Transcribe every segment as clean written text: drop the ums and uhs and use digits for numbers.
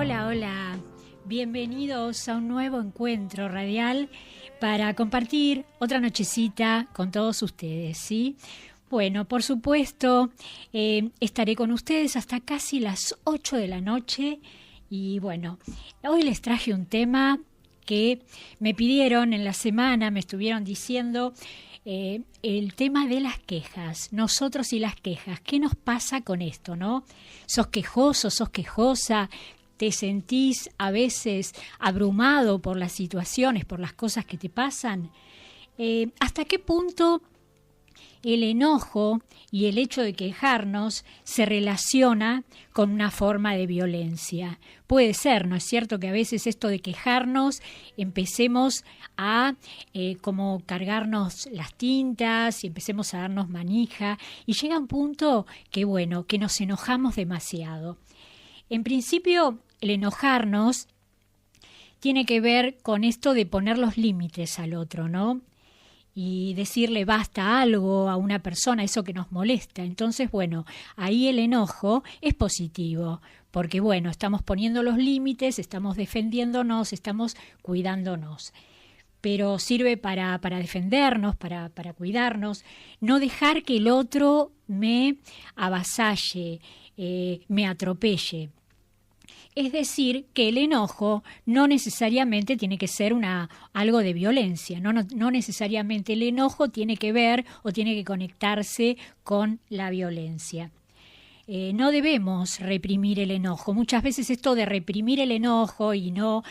Hola, hola. Bienvenidos a un nuevo encuentro radial para compartir otra nochecita con todos ustedes, ¿sí? Bueno, por supuesto, estaré con ustedes hasta casi las 8 de la noche y bueno, hoy les traje un tema que me pidieron en la semana, me estuvieron diciendo el tema de las quejas, nosotros y las quejas. ¿Qué nos pasa con esto, no? ¿Sos quejoso, sos quejosa? ¿Te sentís a veces abrumado por las situaciones, por las cosas que te pasan? ¿Hasta qué punto el enojo y el hecho de quejarnos se relaciona con una forma de violencia? Puede ser, ¿no es cierto?, que a veces esto de quejarnos empecemos a como cargarnos las tintas y empecemos a darnos manija y llega un punto que, bueno, que nos enojamos demasiado. En principio, el enojarnos tiene que ver con esto de poner los límites al otro, ¿no? Y decirle basta algo a una persona, eso que nos molesta. Entonces, bueno, ahí el enojo es positivo, porque, bueno, estamos poniendo los límites, estamos defendiéndonos, estamos cuidándonos. Pero sirve para defendernos, para cuidarnos, no dejar que el otro me avasalle, me atropelle. Es decir, que el enojo no necesariamente tiene que ser algo de violencia, no necesariamente el enojo tiene que ver o tiene que conectarse con la violencia. No debemos reprimir el enojo. Muchas veces esto de reprimir el enojo y no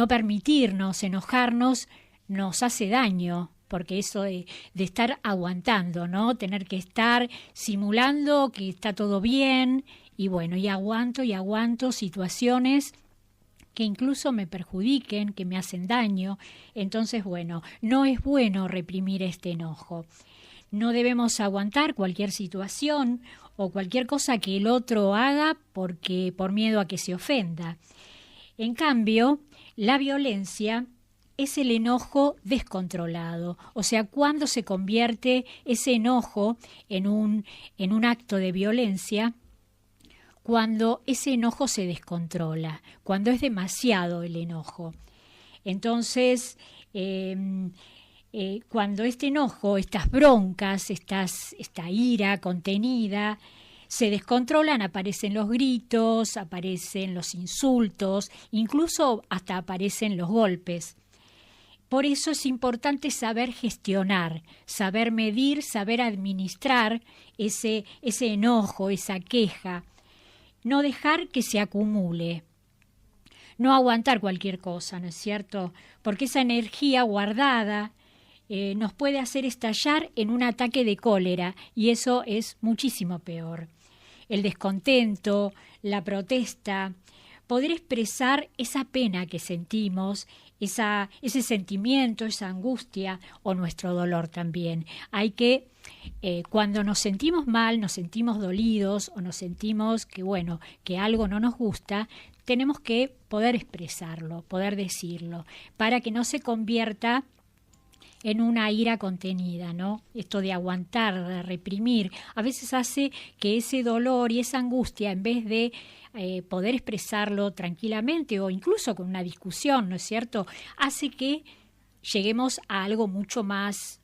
permitirnos enojarnos nos hace daño, porque eso de estar aguantando, ¿no? Tener que estar simulando que está todo bien. Y bueno, y aguanto situaciones que incluso me perjudiquen, que me hacen daño. Entonces, bueno, no es bueno reprimir este enojo. No debemos aguantar cualquier situación o cualquier cosa que el otro haga por miedo a que se ofenda. En cambio, la violencia es el enojo descontrolado. O sea, cuando se convierte ese enojo en un acto de violencia, cuando ese enojo se descontrola, cuando es demasiado el enojo. Entonces, cuando este enojo, estas broncas, esta ira contenida, se descontrolan, aparecen los gritos, aparecen los insultos, incluso hasta aparecen los golpes. Por eso es importante saber gestionar, saber medir, saber administrar ese enojo, esa queja. No dejar que se acumule, no aguantar cualquier cosa, ¿no es cierto? Porque esa energía guardada nos puede hacer estallar en un ataque de cólera y eso es muchísimo peor. El descontento, la protesta, poder expresar esa pena que sentimos, ese sentimiento, esa angustia o nuestro dolor también. Hay que, cuando nos sentimos mal, nos sentimos dolidos o nos sentimos que algo no nos gusta, tenemos que poder expresarlo, poder decirlo, para que no se convierta en una ira contenida, ¿no? Esto de aguantar, de reprimir, a veces hace que ese dolor y esa angustia, en vez de poder expresarlo tranquilamente o incluso con una discusión, ¿no es cierto?, hace que lleguemos a algo mucho más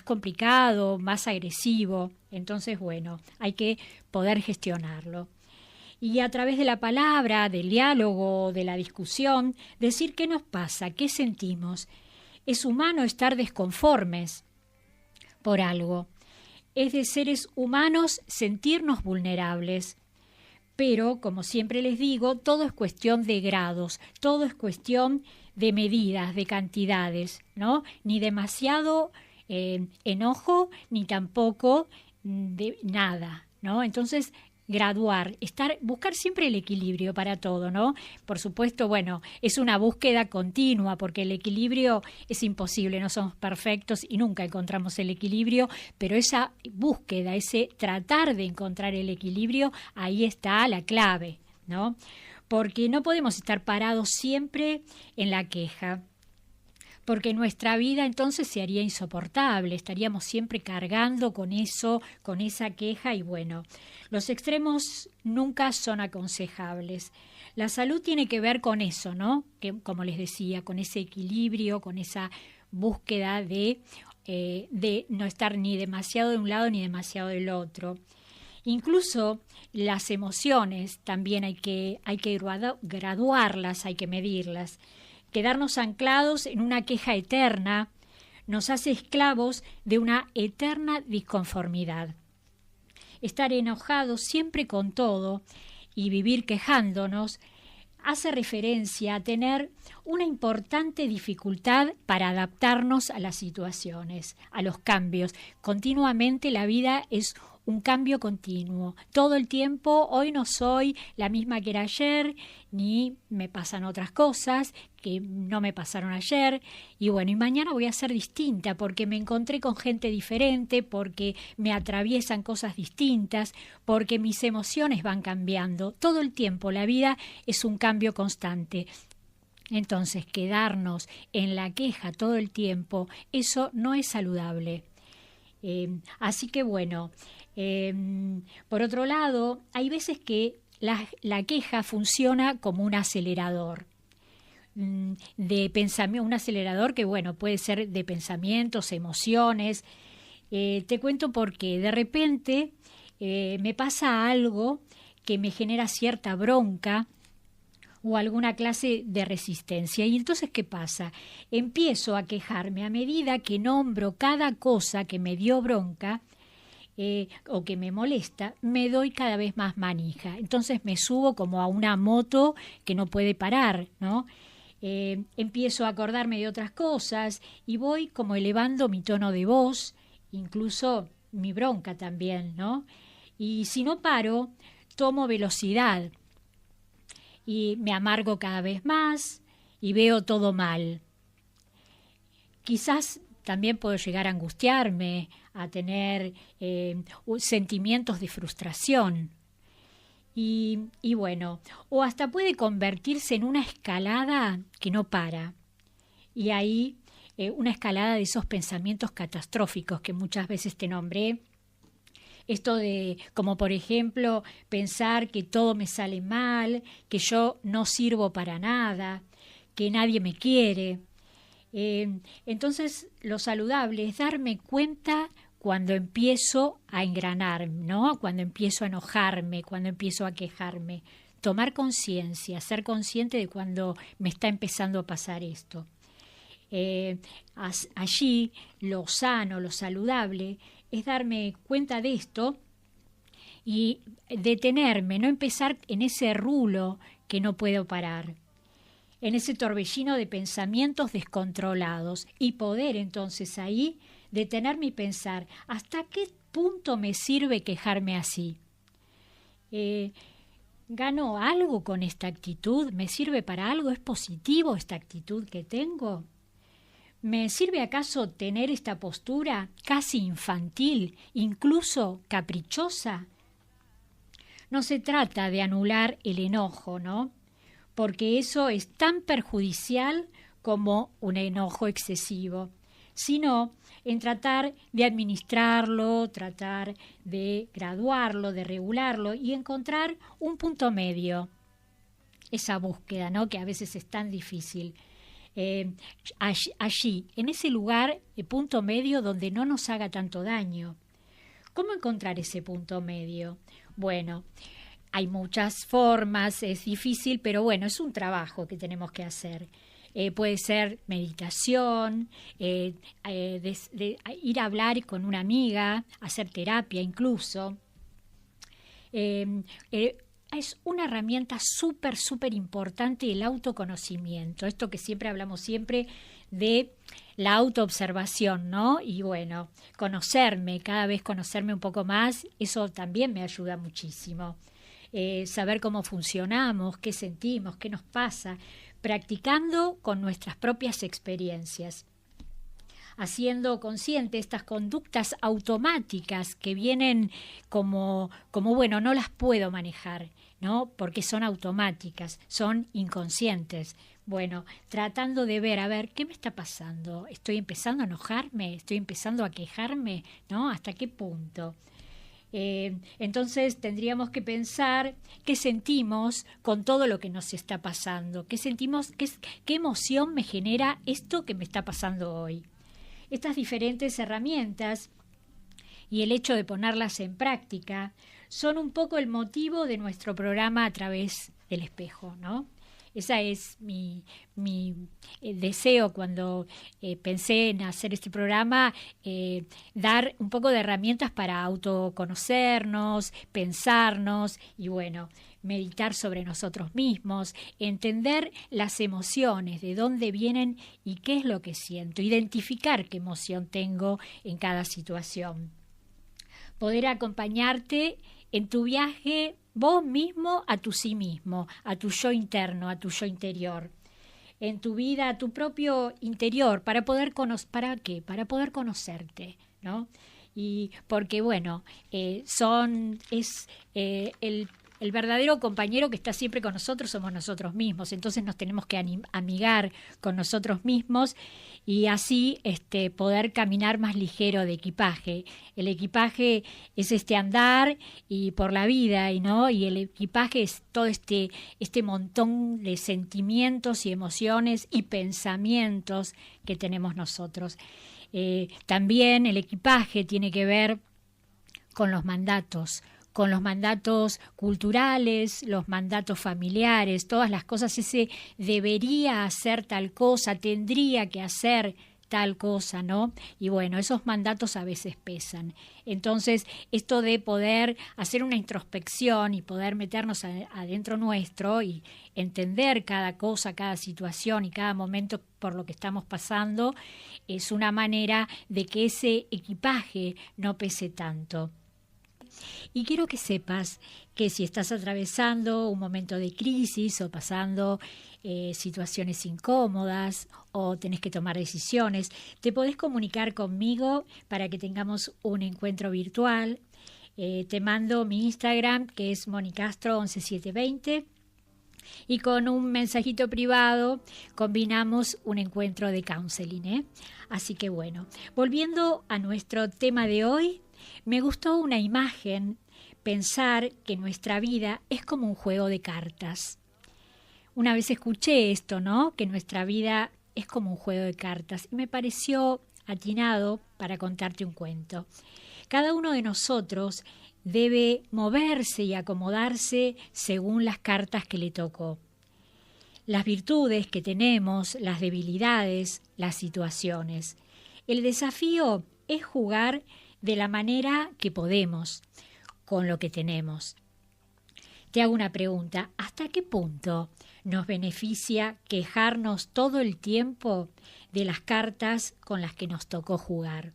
complicado, más agresivo. Entonces, bueno, hay que poder gestionarlo. Y a través de la palabra, del diálogo, de la discusión, decir qué nos pasa, qué sentimos. Es humano estar desconformes por algo. Es de seres humanos sentirnos vulnerables. Pero, como siempre les digo, todo es cuestión de grados, todo es cuestión de medidas, de cantidades, ¿no? Ni demasiado enojo, ni tampoco de nada, ¿no? Entonces, graduar, buscar siempre el equilibrio para todo, ¿no? Por supuesto, bueno, es una búsqueda continua porque el equilibrio es imposible, no somos perfectos y nunca encontramos el equilibrio, pero esa búsqueda, ese tratar de encontrar el equilibrio, ahí está la clave, ¿no? Porque no podemos estar parados siempre en la queja. porque nuestra vida entonces se haría insoportable, estaríamos siempre cargando con eso, con esa queja y bueno, los extremos nunca son aconsejables. La salud tiene que ver con eso, ¿no? Que, como les decía, con ese equilibrio, con esa búsqueda de no estar ni demasiado de un lado ni demasiado del otro. Incluso las emociones también hay que graduarlas, hay que medirlas. Quedarnos anclados en una queja eterna nos hace esclavos de una eterna disconformidad. Estar enojados siempre con todo y vivir quejándonos hace referencia a tener una importante dificultad para adaptarnos a las situaciones, a los cambios. Continuamente la vida es un cambio continuo. Todo el tiempo, hoy no soy la misma que era ayer, ni me pasan otras cosas que no me pasaron ayer. Y bueno, y mañana voy a ser distinta porque me encontré con gente diferente, porque me atraviesan cosas distintas, porque mis emociones van cambiando. Todo el tiempo la vida es un cambio constante. Entonces, quedarnos en la queja todo el tiempo, eso no es saludable. Así que bueno, por otro lado, hay veces que la queja funciona como un acelerador de pensamiento, un acelerador que bueno, puede ser de pensamientos, emociones. Te cuento porque de repente me pasa algo que me genera cierta bronca o alguna clase de resistencia. Y entonces, ¿qué pasa? Empiezo a quejarme a medida que nombro cada cosa que me dio bronca o que me molesta, me doy cada vez más manija. Entonces me subo como a una moto que no puede parar, ¿no? Empiezo a acordarme de otras cosas y voy como elevando mi tono de voz, incluso mi bronca también, ¿no? Y si no paro, tomo velocidad y me amargo cada vez más y veo todo mal. Quizás también puedo llegar a angustiarme, a tener sentimientos de frustración. Y bueno, o hasta puede convertirse en una escalada que no para. Y ahí una escalada de esos pensamientos catastróficos que muchas veces te nombré. Esto de, como por ejemplo, pensar que todo me sale mal, que yo no sirvo para nada, que nadie me quiere. Entonces, lo saludable es darme cuenta cuando empiezo a engranar, ¿no? Cuando empiezo a enojarme, cuando empiezo a quejarme. Tomar conciencia, ser consciente de cuando me está empezando a pasar esto. Allí, lo sano, lo saludable, es darme cuenta de esto y detenerme, no empezar en ese rulo que no puedo parar, en ese torbellino de pensamientos descontrolados y poder entonces ahí detenerme y pensar, ¿hasta qué punto me sirve quejarme así? ¿Gano algo con esta actitud? ¿Me sirve para algo? ¿Es positivo esta actitud que tengo? ¿Me sirve acaso tener esta postura casi infantil, incluso caprichosa? No se trata de anular el enojo, ¿no? Porque eso es tan perjudicial como un enojo excesivo, sino en tratar de administrarlo, tratar de graduarlo, de regularlo y encontrar un punto medio. Esa búsqueda, ¿no? Que a veces es tan difícil. Allí, en ese lugar, el punto medio donde no nos haga tanto daño. ¿Cómo encontrar ese punto medio? Bueno, hay muchas formas, es difícil, pero bueno, es un trabajo que tenemos que hacer. Puede ser meditación, ir a hablar con una amiga, hacer terapia incluso. Es una herramienta súper importante el autoconocimiento. Esto que siempre hablamos siempre de la autoobservación, ¿no? Y bueno, cada vez conocerme un poco más, eso también me ayuda muchísimo. Saber cómo funcionamos, qué sentimos, qué nos pasa, practicando con nuestras propias experiencias, haciendo consciente estas conductas automáticas que vienen como bueno, no las puedo manejar, ¿no? Porque son automáticas, son inconscientes. Bueno, tratando de ver, a ver, ¿qué me está pasando? ¿Estoy empezando a enojarme? ¿Estoy empezando a quejarme? ¿No? ¿Hasta qué punto? Entonces tendríamos que pensar qué sentimos con todo lo que nos está pasando, qué sentimos, qué emoción me genera esto que me está pasando hoy. Estas diferentes herramientas y el hecho de ponerlas en práctica son un poco el motivo de nuestro programa A Través del Espejo, ¿no? Ese es mi deseo cuando pensé en hacer este programa, dar un poco de herramientas para autoconocernos, pensarnos y bueno, meditar sobre nosotros mismos, entender las emociones, de dónde vienen y qué es lo que siento, identificar qué emoción tengo en cada situación. Poder acompañarte en tu viaje vos mismo a tu sí mismo, a tu yo interno, a tu yo interior, en tu vida, a tu propio interior, ¿para qué? Para poder conocerte, ¿no? Y porque, bueno, el verdadero compañero que está siempre con nosotros somos nosotros mismos, entonces nos tenemos que amigar con nosotros mismos y así poder caminar más ligero de equipaje. El equipaje es andar y por la vida, y el equipaje es todo este montón de sentimientos y emociones y pensamientos que tenemos nosotros. También el equipaje tiene que ver con los mandatos culturales, los mandatos familiares, todas las cosas, ese debería hacer tal cosa, tendría que hacer tal cosa, ¿no? Y bueno, esos mandatos a veces pesan. Entonces, esto de poder hacer una introspección y poder meternos adentro nuestro y entender cada cosa, cada situación y cada momento por lo que estamos pasando, es una manera de que ese equipaje no pese tanto. Y quiero que sepas que si estás atravesando un momento de crisis o pasando situaciones incómodas o tenés que tomar decisiones, te podés comunicar conmigo para que tengamos un encuentro virtual. Te mando mi Instagram, que es monicastro11720, y con un mensajito privado combinamos un encuentro de counseling, Así que bueno, volviendo a nuestro tema de hoy, me gustó una imagen, pensar que nuestra vida es como un juego de cartas. Una vez escuché esto, ¿no? Que nuestra vida es como un juego de cartas y me pareció atinado para contarte un cuento. Cada uno de nosotros debe moverse y acomodarse según las cartas que le tocó. Las virtudes que tenemos, las debilidades, las situaciones. El desafío es jugar de la manera que podemos, con lo que tenemos. Te hago una pregunta, ¿hasta qué punto nos beneficia quejarnos todo el tiempo de las cartas con las que nos tocó jugar?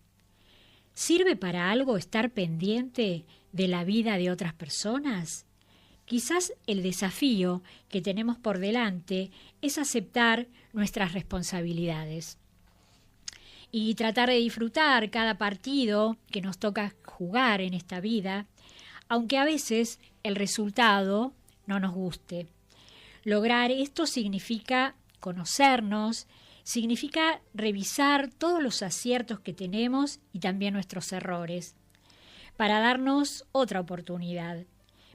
¿Sirve para algo estar pendiente de la vida de otras personas? Quizás el desafío que tenemos por delante es aceptar nuestras responsabilidades y tratar de disfrutar cada partido que nos toca jugar en esta vida, aunque a veces el resultado no nos guste. Lograr esto significa conocernos, significa revisar todos los aciertos que tenemos y también nuestros errores, para darnos otra oportunidad.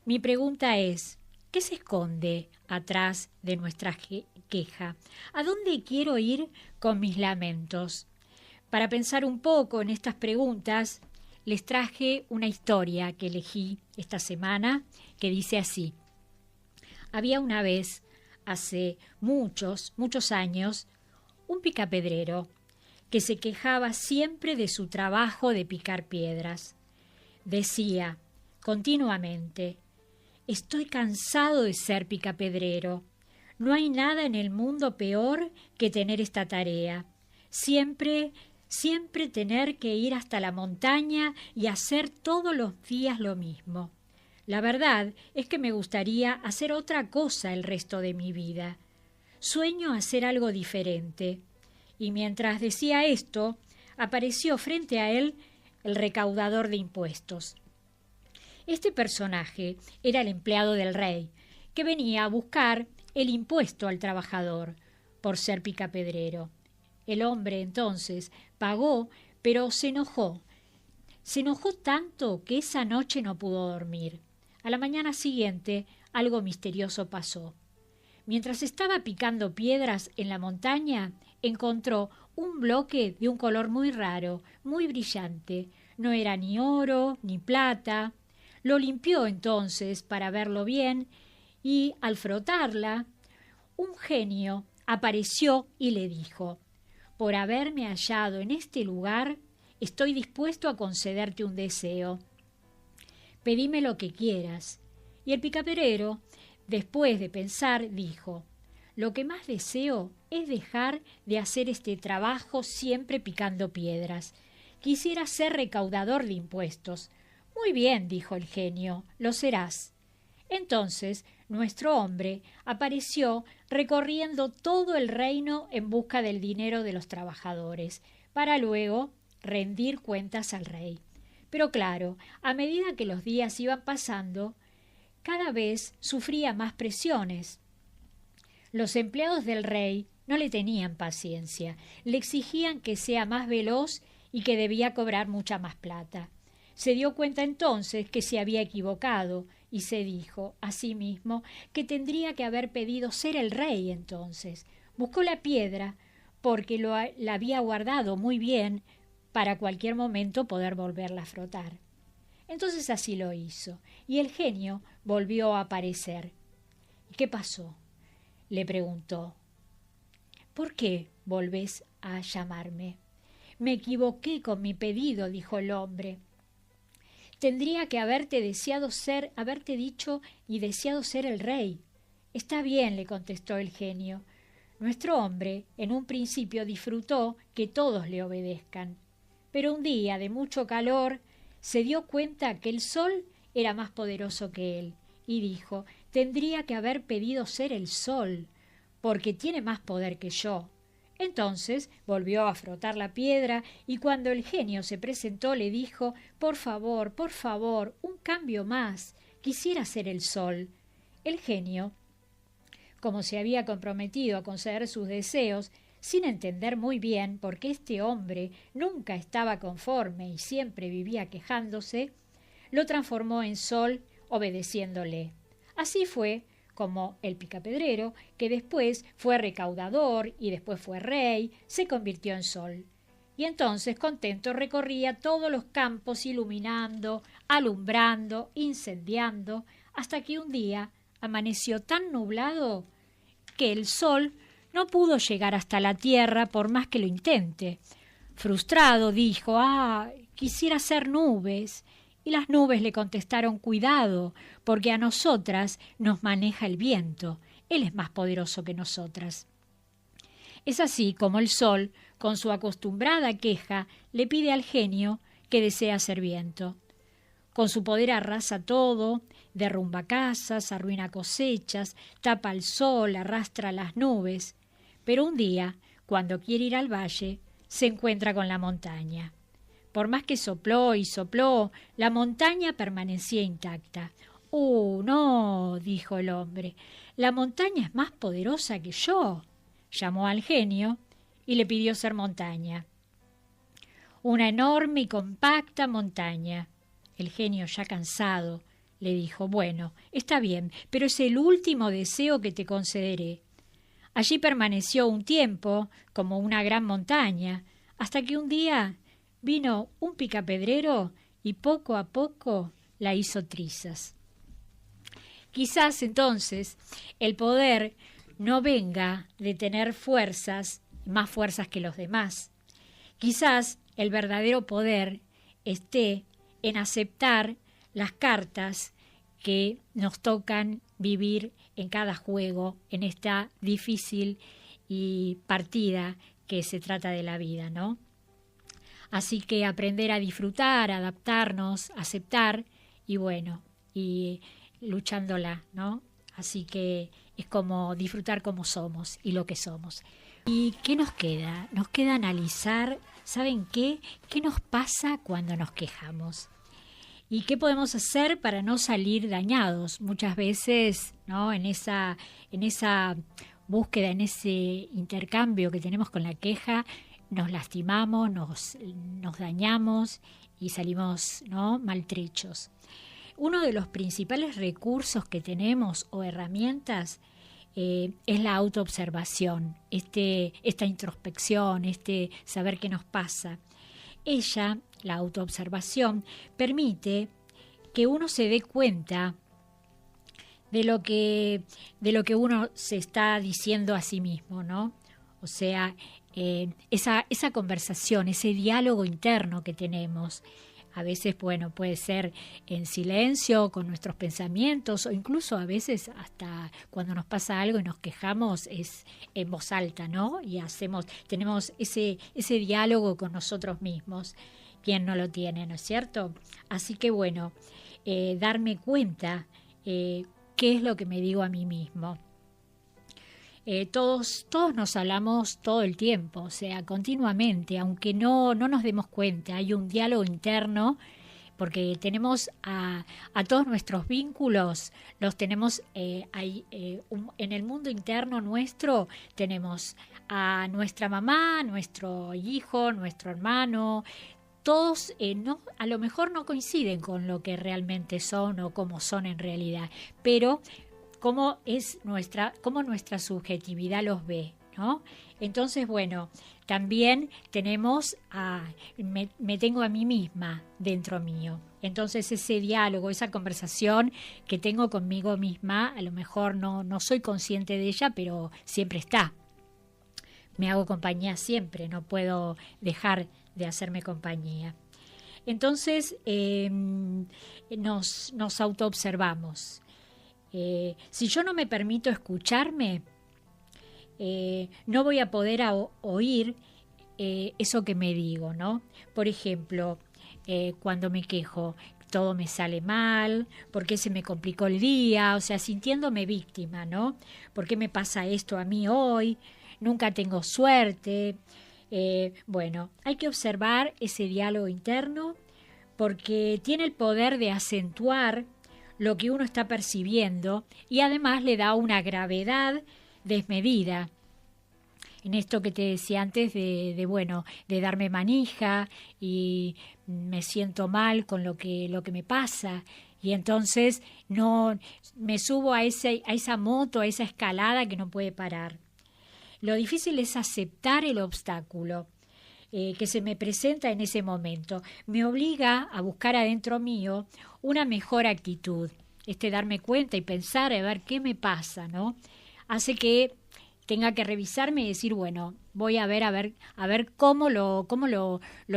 Mi pregunta es, ¿qué se esconde atrás de nuestra queja? ¿A dónde quiero ir con mis lamentos? Para pensar un poco en estas preguntas, les traje una historia que elegí esta semana que dice así. Había una vez, hace muchos años, un picapedrero que se quejaba siempre de su trabajo de picar piedras. Decía continuamente, estoy cansado de ser picapedrero. No hay nada en el mundo peor que tener esta tarea. Siempre tener que ir hasta la montaña y hacer todos los días lo mismo. La verdad es que me gustaría hacer otra cosa el resto de mi vida. Sueño hacer algo diferente. Y mientras decía esto, apareció frente a él el recaudador de impuestos. Este personaje era el empleado del rey, que venía a buscar el impuesto al trabajador por ser picapedrero. El hombre entonces pagó, pero se enojó. Se enojó tanto que esa noche no pudo dormir. A la mañana siguiente algo misterioso pasó. Mientras estaba picando piedras en la montaña, encontró un bloque de un color muy raro, muy brillante. No era ni oro ni plata. Lo limpió entonces para verlo bien y, al frotarla, un genio apareció y le dijo: «Por haberme hallado en este lugar, estoy dispuesto a concederte un deseo. Pedime lo que quieras». Y el picapedrero, después de pensar, dijo: «Lo que más deseo es dejar de hacer este trabajo siempre picando piedras. Quisiera ser recaudador de impuestos». «Muy bien», dijo el genio, «lo serás». Entonces nuestro hombre apareció recorriendo todo el reino en busca del dinero de los trabajadores, para luego rendir cuentas al rey. Pero claro, a medida que los días iban pasando, cada vez sufría más presiones. Los empleados del rey no le tenían paciencia, le exigían que sea más veloz y que debía cobrar mucha más plata. Se dio cuenta entonces que se había equivocado y se dijo a sí mismo que tendría que haber pedido ser el rey entonces. Buscó la piedra porque la había guardado muy bien para cualquier momento poder volverla a frotar. Entonces así lo hizo, y el genio volvió a aparecer. «¿Qué pasó?», le preguntó. «¿Por qué volvés a llamarme?». «Me equivoqué con mi pedido», dijo el hombre. «Tendría que haberte dicho y deseado ser el rey». «Está bien», le contestó el genio. Nuestro hombre en un principio disfrutó que todos le obedezcan, pero un día de mucho calor se dio cuenta que el sol era más poderoso que él y dijo: «Tendría que haber pedido ser el sol, porque tiene más poder que yo». Entonces volvió a frotar la piedra y cuando el genio se presentó le dijo: por favor, un cambio más. Quisiera ser el sol». El genio, como se había comprometido a conceder sus deseos, sin entender muy bien por qué este hombre nunca estaba conforme y siempre vivía quejándose, lo transformó en sol obedeciéndole. Así fue como el picapedrero, que después fue recaudador y después fue rey, se convirtió en sol. Y entonces contento recorría todos los campos iluminando, alumbrando, incendiando, hasta que un día amaneció tan nublado que el sol no pudo llegar hasta la tierra por más que lo intente. Frustrado dijo: quisiera ser nubes. Y las nubes le contestaron: cuidado, porque a nosotras nos maneja el viento. Él es más poderoso que nosotras. Es así como el sol, con su acostumbrada queja, le pide al genio que desea ser viento. Con su poder arrasa todo, derrumba casas, arruina cosechas, tapa el sol, arrastra las nubes. Pero un día, cuando quiere ir al valle, se encuentra con la montaña. Por más que sopló y sopló, la montaña permanecía intacta. No, dijo el hombre, la montaña es más poderosa que yo. Llamó al genio y le pidió ser montaña. Una enorme y compacta montaña. El genio, ya cansado, le dijo: bueno, está bien, pero es el último deseo que te concederé. Allí permaneció un tiempo como una gran montaña, hasta que un día vino un picapedrero y poco a poco la hizo trizas. Quizás entonces el poder no venga de tener fuerzas, más fuerzas que los demás. Quizás el verdadero poder esté en aceptar las cartas que nos tocan vivir en cada juego, en esta difícil y partida que se trata de la vida, ¿no? Así que aprender a disfrutar, adaptarnos, aceptar y bueno, y luchándola, ¿no? Así que es como disfrutar como somos y lo que somos. ¿Y qué nos queda? Nos queda analizar, ¿saben qué? ¿Qué nos pasa cuando nos quejamos? ¿Y qué podemos hacer para no salir dañados? Muchas veces, ¿no? En esa búsqueda, en ese intercambio que tenemos con la queja, nos lastimamos, nos dañamos y salimos, ¿no?, maltrechos. Uno de los principales recursos que tenemos o herramientas es la autoobservación, esta introspección, saber qué nos pasa. La autoobservación, permite que uno se dé cuenta de lo que uno se está diciendo a sí mismo, ¿no? O sea, esa conversación, ese diálogo interno que tenemos. A veces, bueno, puede ser en silencio, con nuestros pensamientos, o incluso a veces hasta cuando nos pasa algo y nos quejamos es en voz alta, ¿no? Y tenemos ese diálogo con nosotros mismos. ¿Quién no lo tiene, no es cierto? Así que, bueno, darme cuenta qué es lo que me digo a mí mismo. Todos nos hablamos todo el tiempo, o sea, continuamente, aunque no nos demos cuenta. Hay un diálogo interno, porque tenemos a todos nuestros vínculos, los tenemos ahí, en el mundo interno nuestro. Tenemos a nuestra mamá, nuestro hijo, nuestro hermano. Todos a lo mejor no coinciden con lo que realmente son o cómo son en realidad, pero cómo nuestra subjetividad los ve, ¿no? Entonces, bueno, también me tengo a mí misma dentro mío. Entonces, ese diálogo, esa conversación que tengo conmigo misma, a lo mejor no soy consciente de ella, pero siempre está. Me hago compañía siempre, no puedo dejar de hacerme compañía. Entonces, nos autoobservamos. Si yo no me permito escucharme, no voy a poder oír eso que me digo, ¿no? Por ejemplo, cuando me quejo, todo me sale mal, ¿por qué se me complicó el día? O sea, sintiéndome víctima, ¿no? ¿Por qué me pasa esto a mí hoy? Nunca tengo suerte. Bueno, hay que observar ese diálogo interno porque tiene el poder de acentuar lo que uno está percibiendo y además le da una gravedad desmedida. En esto que te decía antes de darme manija y me siento mal con lo que me pasa, y entonces no me subo a esa moto, a esa escalada que no puede parar. Lo difícil es aceptar el obstáculo que se me presenta en ese momento. Me obliga a buscar adentro mío una mejor actitud. Darme cuenta y pensar a ver qué me pasa, ¿no? Hace que tenga que revisarme y decir, bueno, voy a ver cómo lo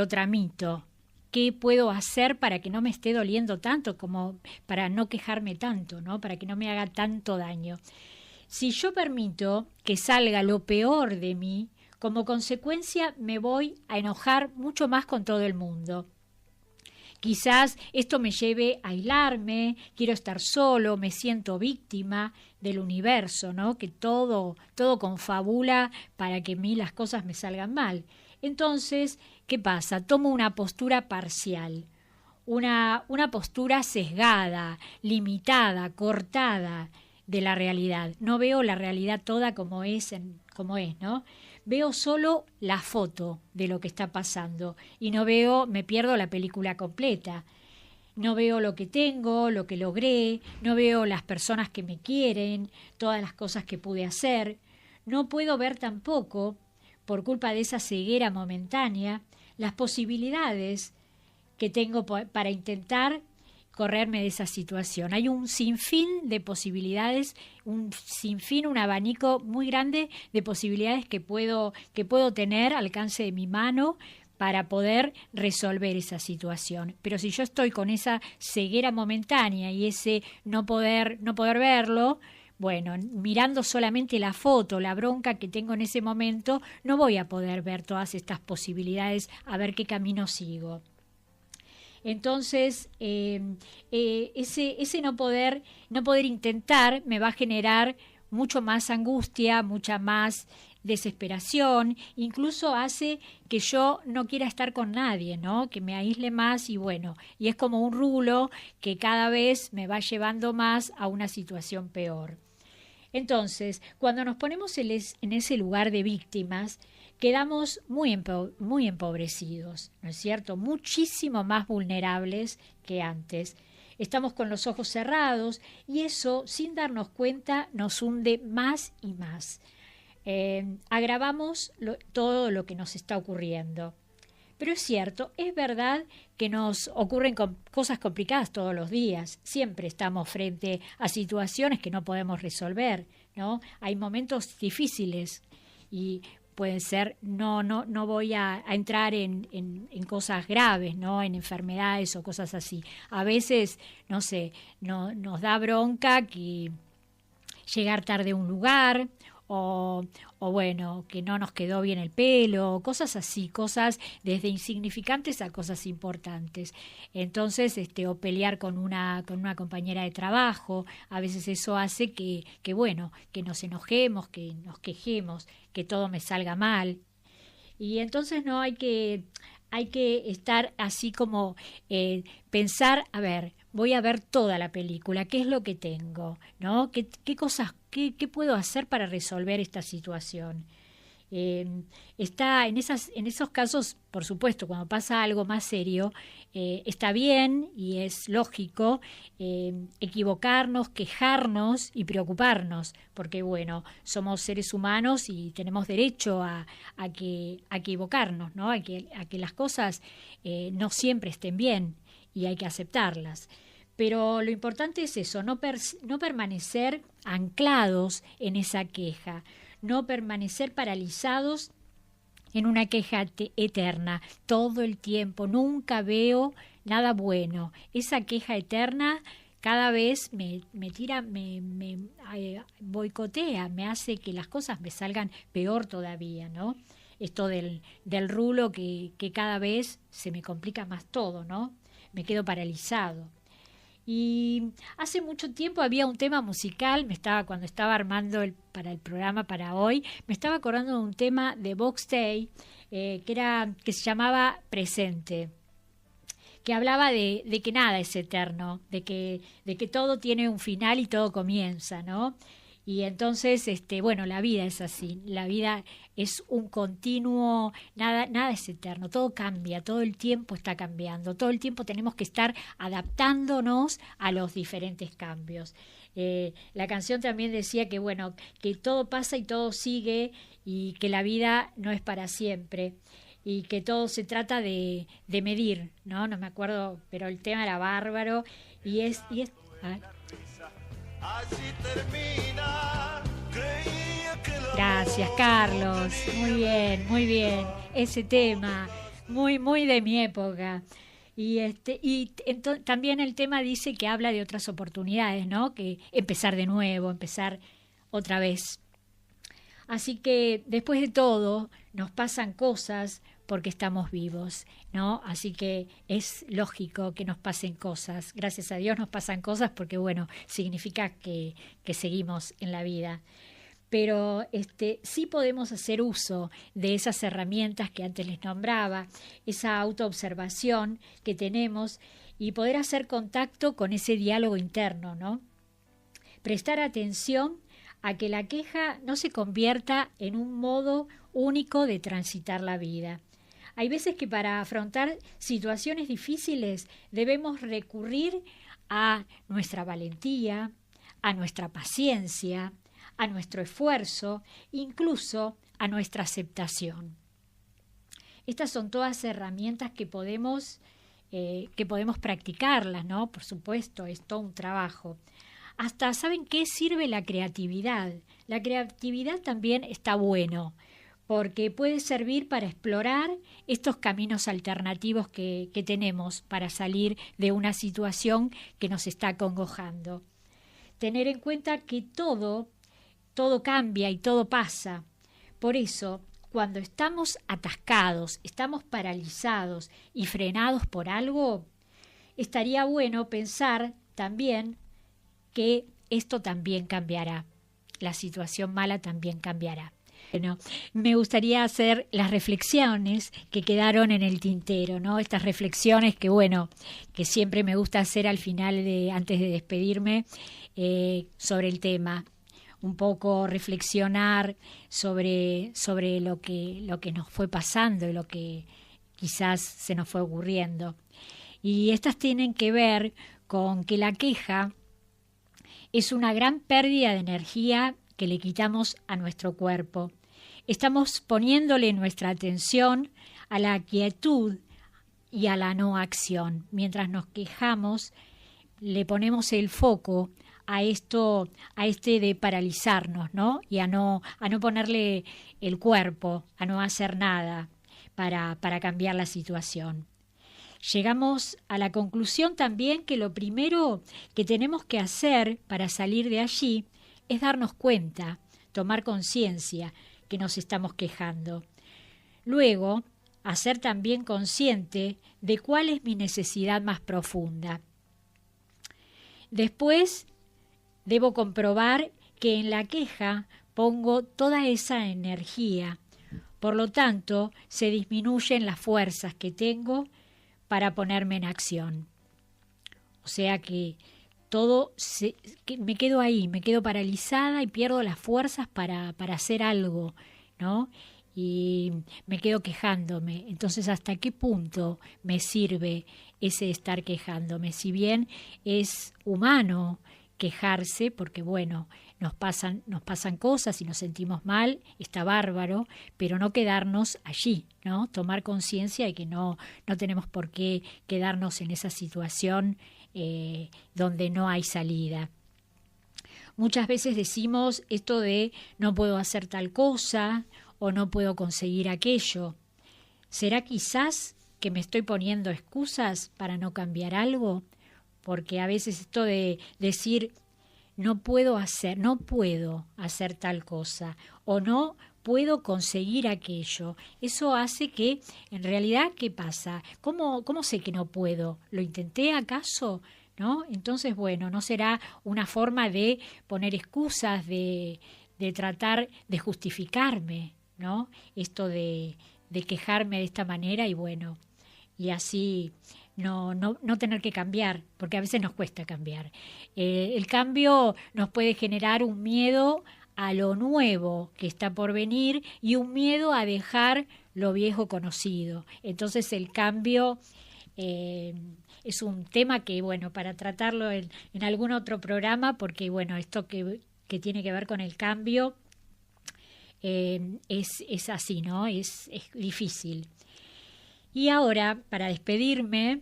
tramito. ¿Qué puedo hacer para que no me esté doliendo tanto, como para no quejarme tanto, ¿no? Para que no me haga tanto daño. Si yo permito que salga lo peor de mí, como consecuencia me voy a enojar mucho más con todo el mundo. Quizás esto me lleve a aislarme, quiero estar solo, me siento víctima del universo, ¿no? Que todo confabula para que a mí las cosas me salgan mal. Entonces, ¿qué pasa? Tomo una postura parcial, una postura sesgada, limitada, cortada de la realidad. No veo la realidad toda como es, ¿no? Veo solo la foto de lo que está pasando y me pierdo la película completa. No veo lo que tengo, lo que logré, no veo las personas que me quieren, todas las cosas que pude hacer. No puedo ver tampoco, por culpa de esa ceguera momentánea, las posibilidades que tengo para intentar correrme de esa situación. Hay un sinfín de posibilidades, un abanico muy grande de posibilidades que puedo tener al alcance de mi mano para poder resolver esa situación. Pero si yo estoy con esa ceguera momentánea y ese no poder verlo, bueno, mirando solamente la foto, la bronca que tengo en ese momento, no voy a poder ver todas estas posibilidades, a ver qué camino sigo. Entonces, ese no poder intentar me va a generar mucho más angustia, mucha más desesperación, incluso hace que yo no quiera estar con nadie, ¿no? Que me aísle más y bueno, y es como un rulo que cada vez me va llevando más a una situación peor. Entonces, cuando nos ponemos en ese lugar de víctimas, quedamos muy empobrecidos, ¿no es cierto? Muchísimo más vulnerables que antes. Estamos con los ojos cerrados y eso, sin darnos cuenta, nos hunde más y más. Agravamos todo lo que nos está ocurriendo. Pero es cierto, es verdad que nos ocurren cosas complicadas todos los días. Siempre estamos frente a situaciones que no podemos resolver, ¿no? Hay momentos difíciles y pueden ser, no voy a entrar en cosas graves, ¿no? En enfermedades o cosas así. A veces, no sé, nos da bronca que llegar tarde a un lugar o bueno, que no nos quedó bien el pelo, cosas así, cosas desde insignificantes a cosas importantes. Entonces, o pelear con una compañera de trabajo, a veces eso hace que bueno, que nos enojemos, que nos quejemos, que todo me salga mal. Y entonces no hay que estar así como pensar, a ver, voy a ver toda la película, qué es lo que tengo, ¿no? ¿Qué cosas, qué puedo hacer para resolver esta situación? Está en esos casos, por supuesto, cuando pasa algo más serio, está bien y es lógico equivocarnos, quejarnos y preocuparnos, porque bueno, somos seres humanos y tenemos derecho a equivocarnos, ¿no? A que las cosas no siempre estén bien y hay que aceptarlas. Pero lo importante es eso, no permanecer anclados en esa queja, no permanecer paralizados en una queja eterna todo el tiempo. Nunca veo nada bueno. Esa queja eterna cada vez me tira, me boicotea, me hace que las cosas me salgan peor todavía, ¿no? Esto del rulo que cada vez se me complica más todo, ¿no? Me quedo paralizado. Y hace mucho tiempo había un tema musical, cuando estaba armando para el programa para hoy, me estaba acordando de un tema de Box Day que se llamaba Presente, que hablaba de que nada es eterno, de que todo tiene un final y todo comienza, ¿no? Y entonces, bueno, la vida es así, la vida es un continuo, nada es eterno, todo cambia, todo el tiempo está cambiando, todo el tiempo tenemos que estar adaptándonos a los diferentes cambios. La canción también decía que, bueno, que todo pasa y todo sigue y que la vida no es para siempre y que todo se trata de medir, ¿no? No me acuerdo, pero el tema era bárbaro y es Así termina. Gracias, Carlos. Muy bien. Ese tema, muy de mi época. Y también el tema dice que habla de otras oportunidades, ¿no? Que empezar de nuevo, empezar otra vez. Así que después de todo nos pasan cosas porque estamos vivos, ¿no? Así que es lógico que nos pasen cosas. Gracias a Dios nos pasan cosas porque, bueno, significa que seguimos en la vida. Pero sí podemos hacer uso de esas herramientas que antes les nombraba, esa autoobservación que tenemos y poder hacer contacto con ese diálogo interno, ¿no? Prestar atención a que la queja no se convierta en un modo único de transitar la vida. Hay veces que para afrontar situaciones difíciles debemos recurrir a nuestra valentía, a nuestra paciencia, a nuestro esfuerzo, incluso a nuestra aceptación. Estas son todas herramientas que podemos practicarlas, ¿no? Por supuesto, es todo un trabajo. Hasta, ¿saben qué sirve la creatividad? La creatividad también está bueno, porque puede servir para explorar estos caminos alternativos que tenemos para salir de una situación que nos está acongojando. Tener en cuenta que todo cambia y todo pasa. Por eso, cuando estamos atascados, estamos paralizados y frenados por algo, estaría bueno pensar también que esto también cambiará. La situación mala también cambiará. Bueno, me gustaría hacer las reflexiones que quedaron en el tintero, ¿no? Estas reflexiones que, bueno, que siempre me gusta hacer al final, antes de despedirme, sobre el tema. Un poco reflexionar sobre lo que nos fue pasando y lo que quizás se nos fue ocurriendo. Y estas tienen que ver con que la queja es una gran pérdida de energía que le quitamos a nuestro cuerpo. Estamos poniéndole nuestra atención a la quietud y a la no acción. Mientras nos quejamos, le ponemos el foco a esto, a este de paralizarnos, ¿no? Y a no ponerle el cuerpo, a no hacer nada para cambiar la situación. Llegamos a la conclusión también que lo primero que tenemos que hacer para salir de allí es darnos cuenta, tomar conciencia que nos estamos quejando. Luego, hacer también consciente de cuál es mi necesidad más profunda. Después, debo comprobar que en la queja pongo toda esa energía. Por lo tanto, se disminuyen las fuerzas que tengo para ponerme en acción. O sea que que me quedo ahí, me quedo paralizada y pierdo las fuerzas para hacer algo, ¿no? Y me quedo quejándome. Entonces, ¿hasta qué punto me sirve ese estar quejándome? Si bien es humano quejarse, porque bueno, nos pasan cosas y nos sentimos mal, está bárbaro, pero no quedarnos allí, ¿no? Tomar conciencia de que no tenemos por qué quedarnos en esa situación donde no hay salida. Muchas veces decimos esto de no puedo hacer tal cosa o no puedo conseguir aquello. ¿Será quizás que me estoy poniendo excusas para no cambiar algo? Porque a veces esto de decir no puedo hacer tal cosa o no puedo conseguir aquello, eso hace que, en realidad, ¿qué pasa? ¿Cómo sé que no puedo? ¿Lo intenté acaso? ¿No? Entonces, bueno, no será una forma de poner excusas, de tratar de justificarme, ¿no? Esto de quejarme de esta manera y bueno, y así no tener que cambiar, porque a veces nos cuesta cambiar. El cambio nos puede generar un miedo a lo nuevo que está por venir y un miedo a dejar lo viejo conocido. Entonces el cambio es un tema que, bueno, para tratarlo en algún otro programa, porque, bueno, esto que tiene que ver con el cambio es así, ¿no? Es difícil. Y ahora, para despedirme,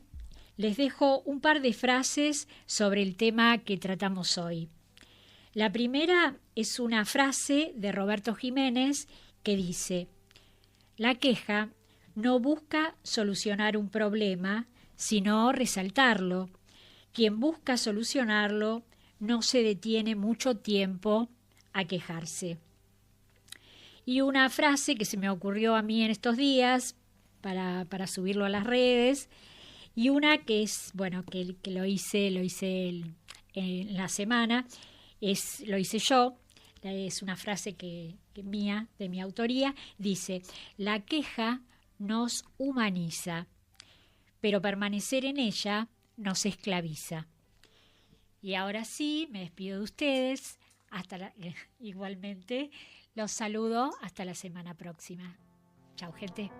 les dejo un par de frases sobre el tema que tratamos hoy. La primera es una frase de Roberto Jiménez que dice: la queja no busca solucionar un problema, sino resaltarlo. Quien busca solucionarlo no se detiene mucho tiempo a quejarse. Y una frase que se me ocurrió a mí en estos días para subirlo a las redes, y una que es, bueno, que lo hice en la semana, lo hice yo, es una frase que mía, de mi autoría, dice: la queja nos humaniza, pero permanecer en ella nos esclaviza. Y ahora sí, me despido de ustedes, igualmente los saludo hasta la semana próxima. Chao, gente.